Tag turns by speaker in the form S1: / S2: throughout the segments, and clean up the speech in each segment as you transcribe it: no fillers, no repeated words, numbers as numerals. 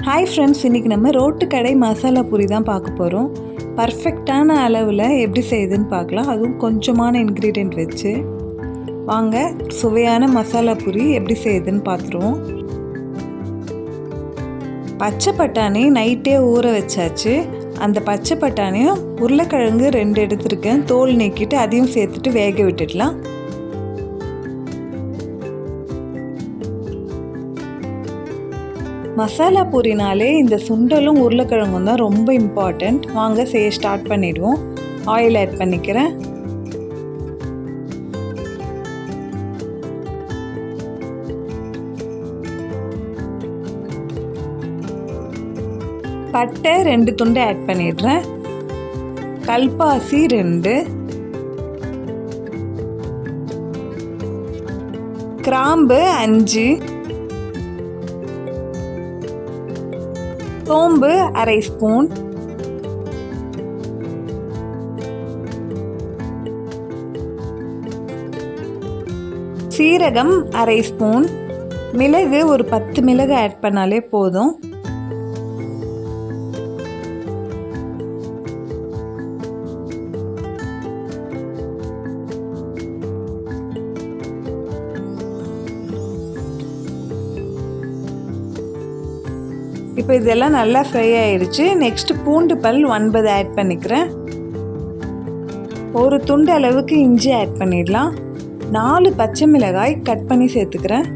S1: Hi friends, இன்றைக்கி நம்ம road கடை மசாலா பூரி தான் பார்க்க போகிறோம். பர்ஃபெக்டான அளவில் எப்படி செய்யுதுன்னு பார்க்கலாம். அதுவும் கொஞ்சமான இன்க்ரீடியண்ட் வச்சு. வாங்க சுவையான மசாலா பூரி எப்படி செய்யுதுன்னு பார்த்துருவோம். பச்சை பட்டாணி நைட்டே ஊற வச்சாச்சு. அந்த பச்சை பட்டாணியும் உருளைக்கிழங்கு 2 எடுத்துருக்கேன். தோல் நீக்கிட்டு அதையும் சேர்த்துட்டு வேக விட்டுடலாம். மசாலா பூரினாலே இந்த சுண்டலும் உருளைக்கிழங்கும் தான் ரொம்ப இம்பார்ட்டண்ட். வாங்க செய்ய ஸ்டார்ட் பண்ணிடுவோம். ஆயில் ஆட் பண்ணிக்கிறேன். பட்டை 2 துண்டு ஆட் பண்ணிடுறேன். கல்பாசி 2, கிராம்பு 5, சோம்பு 1/2 ஸ்பூன், சீரகம் 1/2 ஸ்பூன், மிளகு ஒரு 10 மிளகு ஆட் பண்ணாலே போதும். இப்போ இதெல்லாம் நல்லா ஃப்ரை ஆயிடுச்சு. நெக்ஸ்ட் பூண்டு பல் 9 ஆட் பண்ணிக்கிறேன். ஒரு துண்டு அளவுக்கு இஞ்சி ஆட் பண்ணிடலாம். 4 பச்சை மிளகாய் கட் பண்ணி சேர்த்துக்கிறேன்.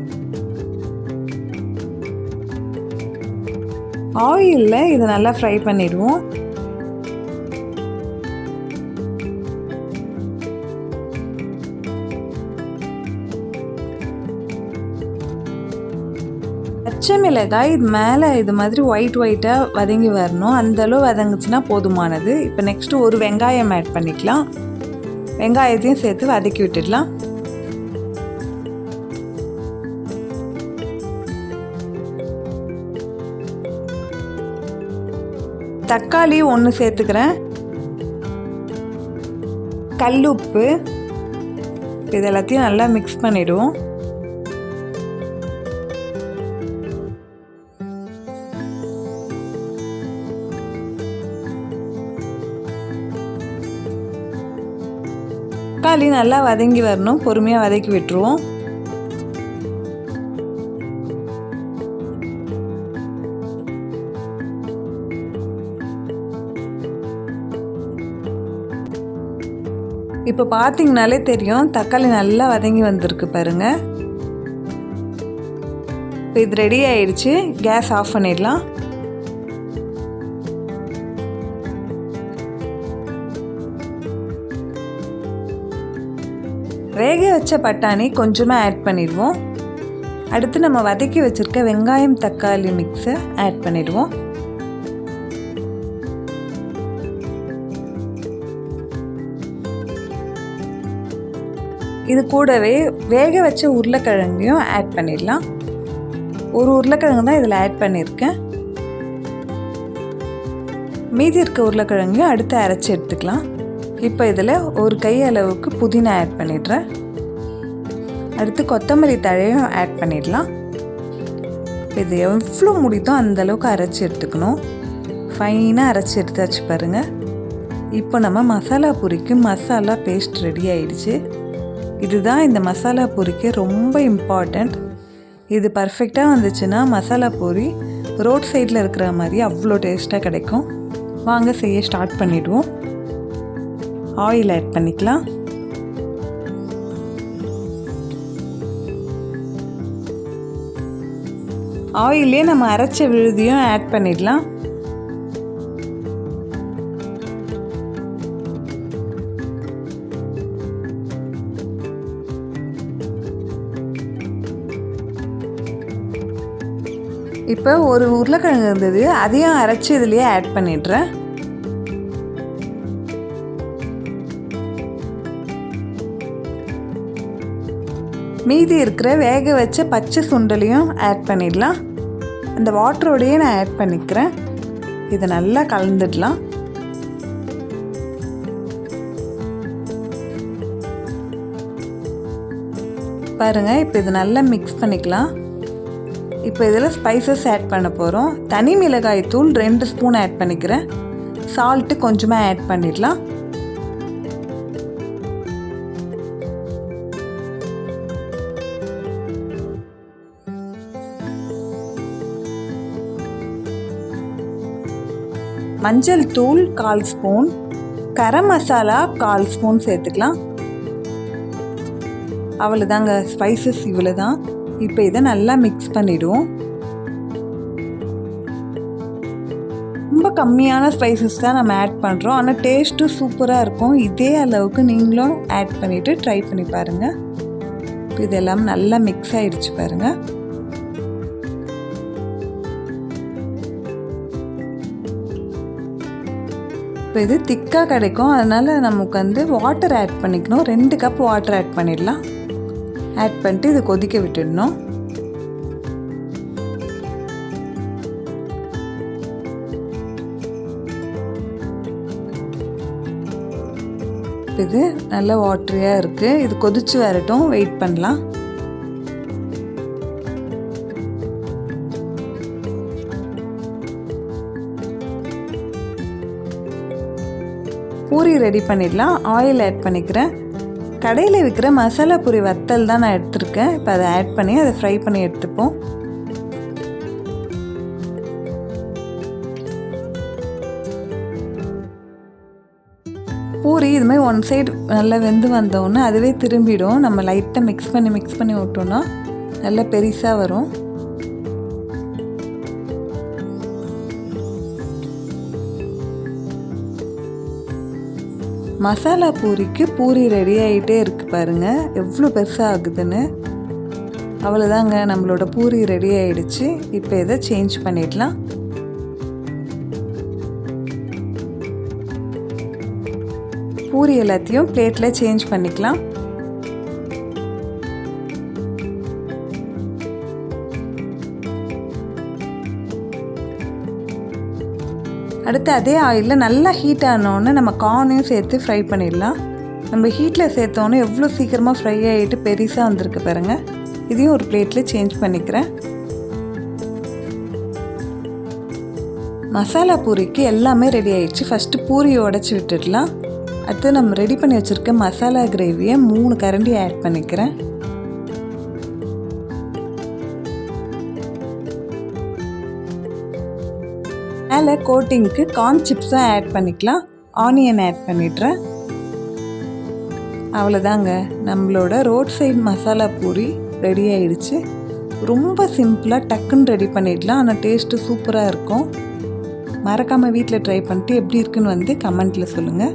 S1: ஆயிலில் இதை நல்லா ஃப்ரை பண்ணிடுவோம். பச்சை மிளகாய் மேலே இது மாதிரி ஒயிட்டாக வதங்கி வரணும். அந்தளவு வதங்குச்சுன்னா போதுமானது. இப்போ நெக்ஸ்ட்டு ஒரு வெங்காயம் ஆட் பண்ணிக்கலாம். வெங்காயத்தையும் சேர்த்து வதக்கி விட்டுடலாம். தக்காளி 1 சேர்த்துக்கிறேன். கல்லுப்பு. இது எல்லாத்தையும் நல்லா மிக்ஸ் பண்ணிவிடுவோம். தக்காளி நல்லா வதங்கி வரணும். பொறுமையாக வதக்கி விட்டுருவோம். இப்போ பார்த்தீங்கனாலே தெரியும், தக்காளி நல்லா வதங்கி வந்திருக்கு பாருங்க. இப்போ இது ரெடி ஆயிடுச்சு. கேஸ் ஆஃப் பண்ணிடலாம். வேக வச்ச பட்டாணி கொஞ்சமாக ஆட் பண்ணிடுவோம். அடுத்து நம்ம வதக்கி வச்சுருக்க வெங்காயம் தக்காளி மிக்ஸை ஆட் பண்ணிடுவோம். இது கூடவே வேக வச்ச உருளைக்கிழங்கையும் ஆட் பண்ணிடலாம். ஒரு உருளைக்கிழங்கு தான் இதில் ஆட் பண்ணியிருக்கேன். மீதி இருக்க உருளைக்கிழங்கையும் அடுத்து அரைச்சி எடுத்துக்கலாம். இப்போ இதில் ஒரு கை அளவுக்கு புதினா ஆட் பண்ணிடுறேன். அடுத்து கொத்தமல்லி தழையும் ஆட் பண்ணிடலாம். இது எவ்வளோ முடியுதோ அந்தளவுக்கு அரைச்சி எடுத்துக்கணும். ஃபைனாக அரைச்சி எடுத்தாச்சு பாருங்கள். இப்போ நம்ம மசாலா பூரிக்கு மசாலா பேஸ்ட் ரெடி ஆயிடுச்சு. இதுதான் இந்த மசாலா பூரிக்கு ரொம்ப இம்பார்ட்டண்ட். இது பர்ஃபெக்டாக வந்துச்சுன்னா மசாலா பூரி ரோட் சைடில் இருக்கிற மாதிரி அவ்வளோ டேஸ்ட்டாக கிடைக்கும். வாங்க செய்ய ஸ்டார்ட் பண்ணிவிடுவோம். ஆயில் ஆட் பண்ணிக்கலாம். ஆயிலே நம்ம அரைச்ச விழுதியும் ஆட் பண்ணிடலாம். இப்போ ஒரு உருளைக்கிழங்கு இருந்தது, அதையும் அரைச்சி இதுலேயே ஆட் பண்ணிடுறேன். மீதி இருக்கிற வேக வச்ச பச்சை சுண்டலையும் ஆட் பண்ணிடலாம். அந்த வாட்டரோடையே நான் ஆட் பண்ணிக்கிறேன். இதை நல்லா கலந்துடலாம். பாருங்கள், இப்போ இது நல்லா மிக்ஸ் பண்ணிக்கலாம். இப்போ இதில் ஸ்பைசஸ் ஆட் பண்ண போகிறோம். தனி மிளகாய் தூள் 2 ஸ்பூன் ஆட் பண்ணிக்கிறேன். சால்ட்டு கொஞ்சமாக ஆட் பண்ணிடலாம். மஞ்சள் தூள் 1/4 ஸ்பூன், கரம் மசாலா 1/4 ஸ்பூன் சேர்த்துக்கலாம். அவ்வளோதாங்க, ஸ்பைசஸ் இவ்வளோ தான். இப்போ இதை நல்லா மிக்ஸ் பண்ணிவிடுவோம். ரொம்ப கம்மியான ஸ்பைசஸ் தான் நம்ம ஆட் பண்ணுறோம், ஆனால் டேஸ்ட்டும் சூப்பராக இருக்கும். இதே அளவுக்கு நீங்களும் ஆட் பண்ணிவிட்டு ட்ரை பண்ணி பாருங்கள். இப்போ இதெல்லாம் நல்லா மிக்ஸ் ஆகிடுச்சு பாருங்கள். இப்போ இது திக்காக கிடைக்கும், அதனால் நமக்கு வாட்டர் ஆட் பண்ணிக்கணும். 2 கப் வாட்டர் ஆட் பண்ணிடலாம். ஆட் பண்ணிட்டு இது கொதிக்க விட்டுடணும். இது நல்ல வாட்டரியாக இருக்குது. இது கொதிச்சு வரட்டும், வெயிட் பண்ணலாம். பூரி ரெடி பண்ணிடலாம். ஆயில் ஆட் பண்ணிக்கிறேன். கடையில் விற்கிற மசாலா பூரி வத்தல் தான் நான் எடுத்துருக்கேன். இப்போ அதை ஆட் பண்ணி அதை ஃப்ரை பண்ணி எடுத்துப்போம். பூரி இதுமாதிரி ஒன் சைடு நல்லா வெந்து வந்தோடனே அதுவே திரும்பிடும். நம்ம லைட்டாக மிக்ஸ் பண்ணி விட்டோன்னா நல்லா பெருசாக வரும். மசாலா பூரிக்கு பூரி ரெடி ஆகிட்டே இருக்குது பாருங்கள், எவ்வளோ பெருசாக ஆகுதுன்னு. அவ்வளோதாங்க, நம்மளோட பூரி ரெடி ஆகிடுச்சு. இப்போ இதை சேஞ்ச் பண்ணிடலாம். பூரி எல்லாத்தையும் பிளேட்டில் சேஞ்ச் பண்ணிக்கலாம். அடுத்து அதே ஆயிலில் நல்லா ஹீட் ஆனோடனே நம்ம கார்னையும் சேர்த்து ஃப்ரை பண்ணிடலாம். நம்ம ஹீட்டில் சேர்த்தோன்னே எவ்வளோ சீக்கிரமாக ஃப்ரை ஆகிட்டு பெருசாக வந்திருக்கு பாருங்கள். இதையும் ஒரு பிளேட்டில் சேஞ்ச் பண்ணிக்கிறேன். மசாலா பூரிக்கு எல்லாமே ரெடி ஆகிடுச்சு. ஃபஸ்ட்டு பூரியை உடச்சி விட்டுடலாம். அடுத்து நம்ம ரெடி பண்ணி வச்சுருக்க மசாலா கிரேவியை 3 கரண்டி ஆட் பண்ணிக்கிறேன். மேலே கோட்டிங்க்கு கார்ன் சிப்ஸும் ஆட் பண்ணிக்கலாம். ஆனியன் ஆட் பண்ணிடுறேன். அவ்வளோதாங்க, நம்மளோட road side masala puri ready ஆகிடுச்சு. ரொம்ப சிம்பிளாக டக்குன்னு ரெடி பண்ணிடலாம், ஆனால் டேஸ்ட்டு சூப்பராக இருக்கும். மறக்காமல் வீட்டில் ட்ரை பண்ணிட்டு எப்படி இருக்குன்னு கமெண்ட்டில் சொல்லுங்கள்.